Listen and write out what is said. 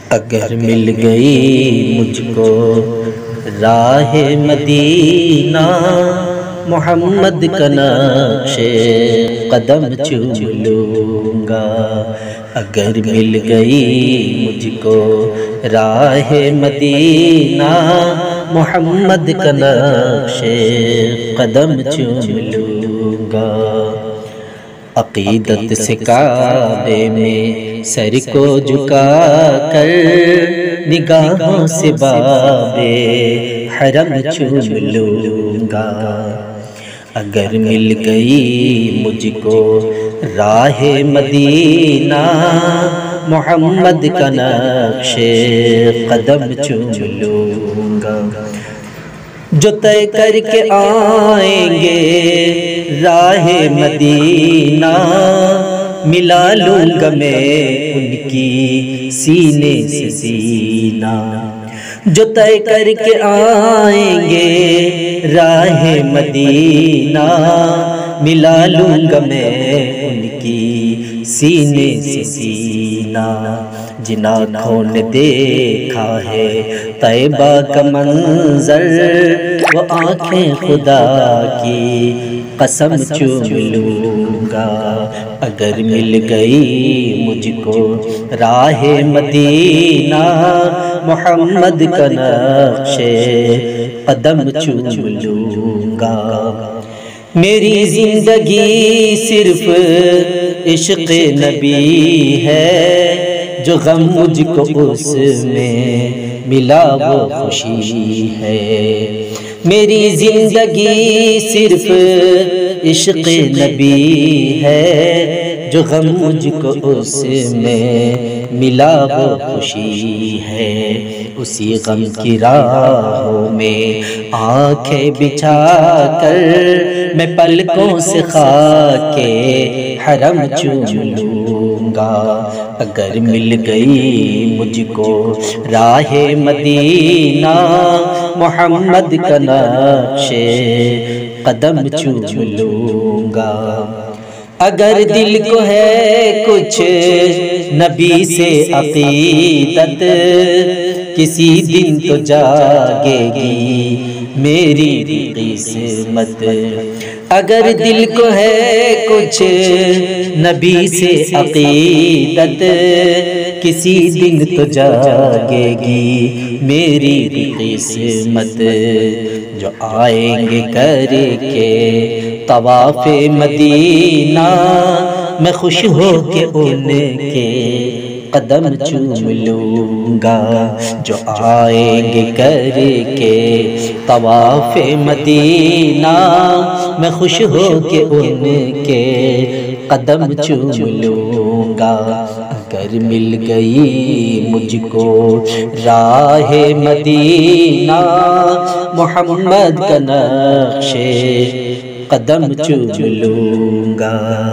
اگر مل گئی مجھ کو راہ مدینہ، محمد کا نقش قدم چوم لوں گا۔ اگر مل گئی مجھ کو راہ مدینہ، محمد کا نقش قدم چوم لوں گا۔ عقیدت سے کعبے میں سر کو جھکا کر، نگاہوں سے باب حرم چوم لوں گا۔ اگر مل گئی مجھ کو راہ مدینہ، محمد کا نقش قدم چوم لوں گا۔ جو طے کر کے آئیں گے راہ مدینہ، ملا لوں گا میں ان کی سینے سے سینہ۔ جو طے کر کے آئیں گے راہ مدینہ، ملا لوں گا میں ان کی سینے سے سینہ۔ جن آنکھوں نے دیکھا ہے طیبہ کا منظر، وہ آنکھیں خدا کی قسم چوم لوں گا۔ اگر مل گئی مجھ کو راہ مدینہ، محمد کا نقش قدم چوم لوں گا۔ میری زندگی صرف عشق نبی ہے، جو غم مجھ کو اس میں ملا وہ خوشی ہے۔ میری زندگی صرف عشق نبی ہے، جو غم مجھ کو اس میں ملا وہ خوشی ہے۔ اسی غم کی راہوں میں آنکھیں بچھا کر، میں پلکوں سے خاک حرم چوم لوں گا۔ اگر مل گئی مجھ کو راہ مدینہ، محمد کا نقش قدم چوم لوں گا۔ اگر دل کو ہے کچھ نبی سے عقیدت، کسی دن تو جاگے گی میری قسمت۔ اگر دل کو ہے کچھ نبی سے عقیدت، کسی دن تو جاگے گی میری قسمت۔ جو آئیں گے کر کے طواف مدینہ، میں خوش ہو کے ان کے قدم چوم لوں گا۔ جو آئیں گے کر کے طواف مدینہ، میں خوش ہو کے ان کے قدم چوم لوں گا۔ اگر مل گئی مجھ کو راہ مدینہ، محمد کا نقش قدم چوم لوں گا۔